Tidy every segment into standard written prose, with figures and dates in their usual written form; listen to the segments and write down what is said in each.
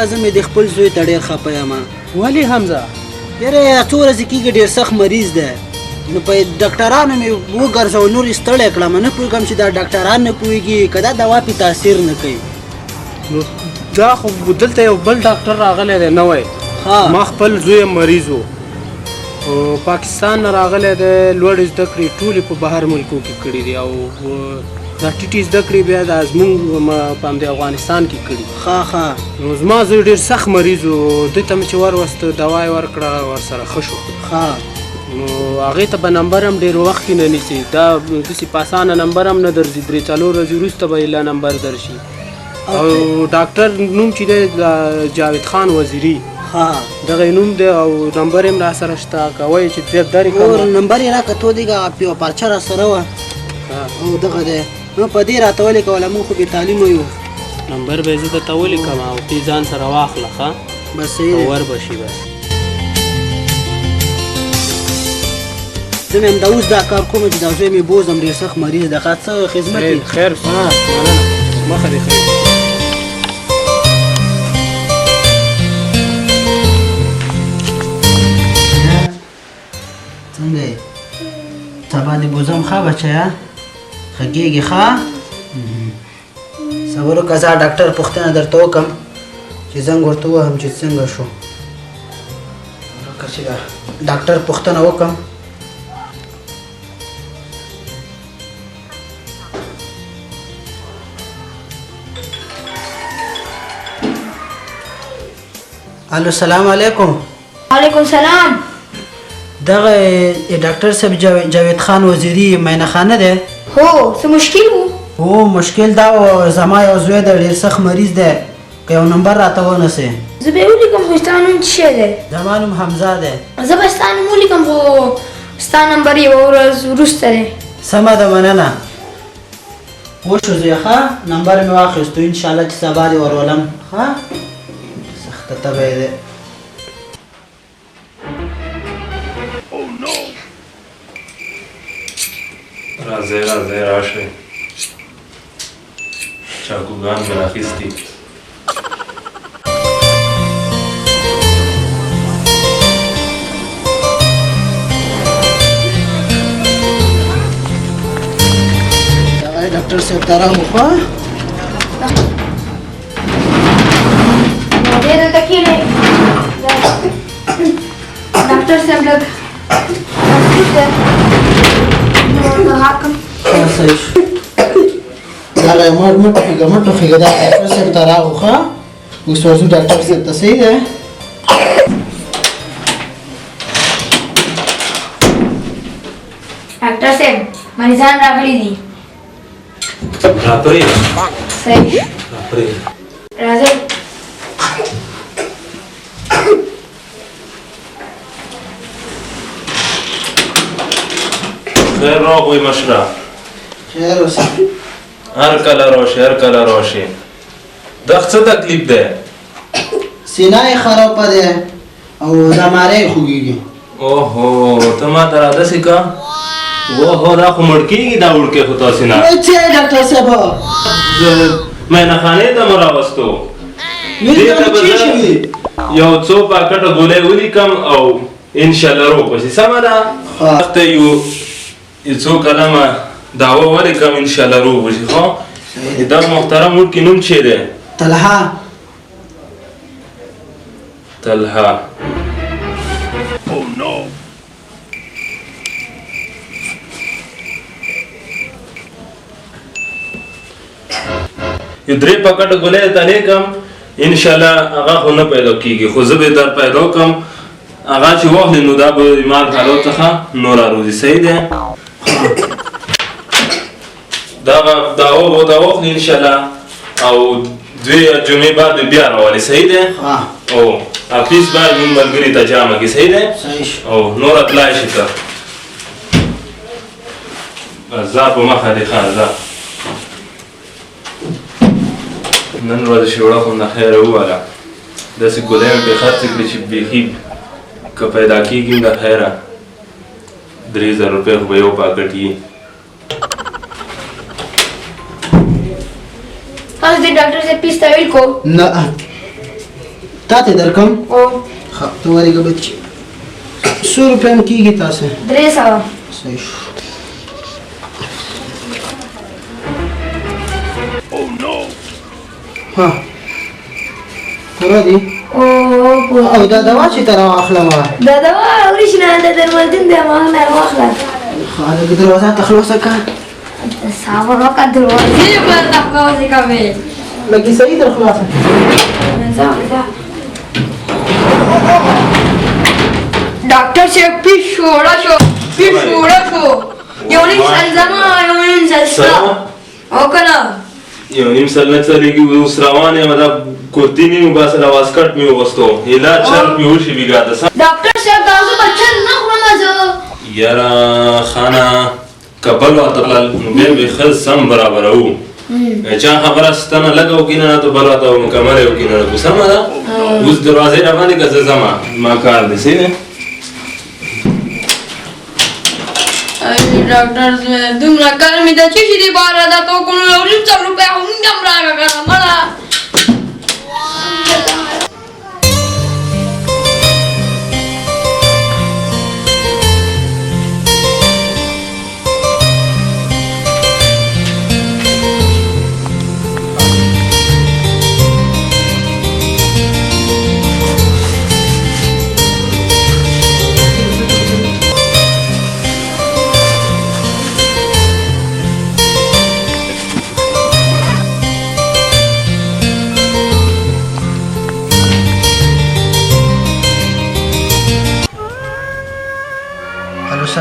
زه مې د خپل زوی ته ډېر خفه یم. ولې حمزه؟ یاره څو ورځې کېږي ډېر سخت مریض دی، نو په ډاکټرانو مې وګرځول، نور یې ستړی کړم. نه پوهېږم چې دا ډاکټران نه پوهېږي که دا دوا پې تاثیر نه کوي. نو دا خو دلته یو بل ډاکټر راغلی دی نوی. ما خپل زوی مریض و، پاکستان نه راغلی دی، لوړې زده کړې ټولې په بهر ملکو کې کړي دي او دا ټیټې زده کړې بیا دا زموږ په همدې افغانستان کې کړي. نو زما زوی ډېر سخت مریض و، دې ته مې چې وروسته دوا یې ورکړه ورسره ښه شو. نو هغې ته به نمبر هم ډېر وخت کې نه نیسي، دا داسې په اسانه نمبر هم نه درځي، 3-4 ورځې وروسته به یې لا نمبر درشي. او ډاکټر نوم چې دی جاوید خان وزیري دغه نوم دی او نمبر یې هم را سره شته. که وایي چې درې کړم نمبر یې راکړه، تو دیګه یوه پارچه را سره وه او دغه دی. نو په دې راته ولیکوله، موږ خو بې تعلیمه یو. نمبر به یې زه درته ولیکم او ته ځان سره واخله ښه، بس صحیح دی، ور به شي. بس زه مې همدا اوس دا کار کوم چې دا زوی مې بوځم، ډېر سخت مریض دی. ښه څه خدمت دی؟ خیر مننه، مخه دې ښه وي. څنګه یې؟ سبا دې بوځم ښه بچیه؟ ښه کېږي ښه؟ صبر وکړه، زه ډاکټر پوښتنه درته وکړم چې زنګ ورته ووهم چې څنګه شو. چې ډاکټر پوښتنه وکړم. الو سلام علیکم. وعلیکم سلام. دغه ډاکټر صاحب جاوید خان وزیري معاینه خانه دی؟ هو څه مشکل و؟ هو مشکل دا و، زما یو زوی دی ډېر سخت مریض دی، که یو نمبر راته ونیسې. زه به یې ولیکم خو ستا نوم څه شی دی؟ زما نوم حمزه دی. زه به ستا نوم ولیکم خو ستا نمبر یوه ورځ وروسته دی. سمه ده، مننه. وشو زویه ښه، نمبر مې واخیستو، انشاءالله چې سبا دې ورولم ښه. سخته تبه یې دی. راځئ راځئ راشئ، چاقوګان مې راخیستي. ډاکټر صاحب ته راغلو. دلته کښېنئ. ډاکټر صاحب لږ صحیح شو. دا مټ وخېږه، دا ډاکټر صاحب ته راغلو ښه. اوس ورځو ډاکټر صاحب ته صحیح دی. ډاکټر صاحب مریضان راغلي دي. راپرې صحیح، راپرې راځئ. خیر راغوئ مشره. خیر اوسه. هر کله راشئ، هر کله راشئ. دغه څه تکلیف دی؟ سینه یې خرابه دی او زماری یې خوږېږي. اوهو ته ما ته راداسې که اوهو دا خو مړ کېږي دا وړکې خو تاسې نه. څه یې ډاکټر صاحب؟ معاینه خانې ته مو راوستو، دې ته به زه یو څو پاکټه ګولۍ ولیکم او انشاءالله روغ به شي. سمه ده؟ وخته یو څو کلمه دعوه ولیکم انشاءالله روغ به شي. ښه دا محترم وړکي نوم چې دی؟ طلحه. طلحه. یو 3 پاکټه ګولۍ ته لیکم، انشاءالله هغه خو نه پیدا کېږي، خو زه به در پیدا کړم. هغه چې واخلې نو دا به دماغ حالات څخه نور راوځي. صحیح دی؟ دغه دعوه به دا واخلې انشاءالله او 2 جمعې بعد بیا راولې. صحیح دی؟ او اپلیس باید مونږ ملګري ته جامع کړي. صحیح دی؟ او نور تلای شي ته ځه په مخه دې ښه ځه. نن ورځ شوړه خو نه خیره وواله، داسې ګولۍ مې پرې خرڅې کړې چې بیخي که پیدا کېږي هم د خیره 3000 روپۍ خو به یو پاکټ وي. تاسو د ډاکټر صاحب فیس ته ویل کو؟ نه تا ته درکم او ښه ته ورېږه بچي 100 روپۍ هم کېږي تاسې 300 صحیح شو ها پوره دي او دا دوا چې ته راواخلم دا دوا اوریجنال د درملتون دی ما نه واخله خالق دروازه ته خلاصه که صابر وقت دروازې پر تخلوصې کوي لکه صحیح در خلاصه ډاکټر صاحب پیښوړه شو یو نیم سل زما یو نیم سل ستا او کنه یو نیم سل نه چلېږي اوس روان یم دا کورتي مې وباسه دا واسکټ مې وغوستو علاج چل مې وشي بېګا ته ډاکټر صاحب دا زه به چل نه خورم زه یاره خانه که بل واته تلل نو بیا به ښه سم برابروو چا خبره ستنه لږه وکړي نه ته بل واته مکمله یې وکړي نه خو سمه ده اوس دروازې را باندې که زه ځمه زما کار دی صحیح دی ډاکټر صاحب دومره کار مې د څه شي دپاره ده تو کوم یو نیم سل روپۍ خو مونږ هم راکړه کنه مړه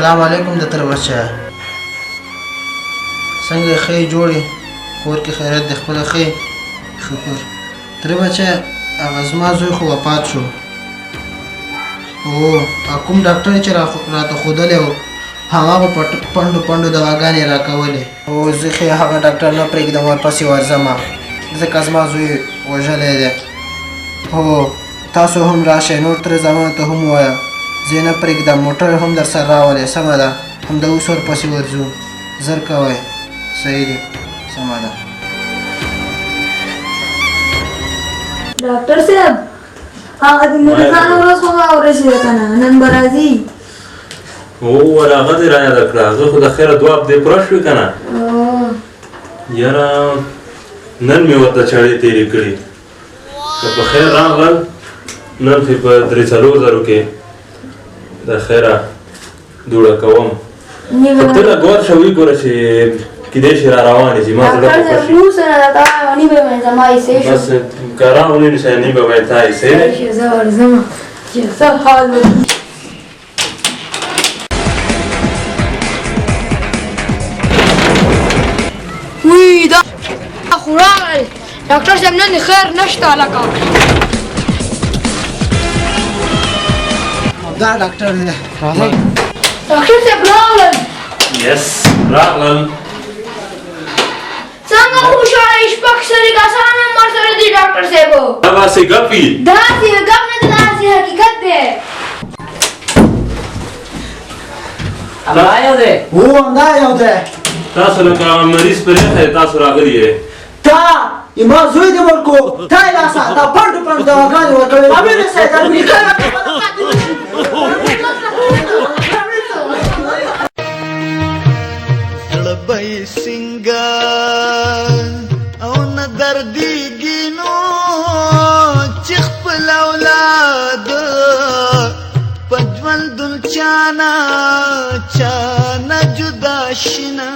السلام علیکم د تر بچه څنګه ښې جوړې کور کې خیرت د خپله ښې شکر تر بچه هغه زما زوی خو وفات شو او کوم ډاکټر چې راته ښودلی و هغه په پنډو دواګانې راکولې او زه خو هغه ډاکټر نه پرېږدم ورپسې ورځم ځکه زما زوی وژلی دی هو تاسو هم راشئ نور ترې زمانه ته هم ووایه زه نه پرېږدم موټر هم در سره راولئ سمه ده همدا اوس ورپسې ورځو زر کوئ صحیح دی سمه ده ډاکټر صاحب هغه د مریضانو ورځ خو راورسېده که نه نن به راځي هو هغه دې رایاده کړه هغه خو د خیره دواب دې پوره شوې که نه یاره نن مې ورته چاړې تېرې کړي که په خیر راغلل نن خو په 3-4 کې د خیره دوړه کوم خو ته لږ ورشه وګوره چې کیدای شي را روانې شي ما زړه په خوښي بس که راغلې نو شاید نیمه باید تا ایسې دی زه ورځم چې څه حال وي دا خو راغلی ډاکټر صاحب نن خیر نشته هلکه دا ډاکټر دی راځئ ډاکټر صاحب راغلل یس راغلل څنګه خوشحاله یې شپږ سرې کسان هم ورسره دي ډاکټر صاحب دغسې ګپ وي داسې ګپ نه دی داسې حقیقت دی همدا یو دی هو همدا یو دی تاسو لکه مریض پرېښی تاسو راغلي یې تا ما زوی دې ورکو تا یې راسه دا پنډو دواګانې ورکوي امیر صاحب امریکا زړه به یې سینګار او نه دردېږي نو چې خپل اولاد په ژوندون چا نه جدا شي نه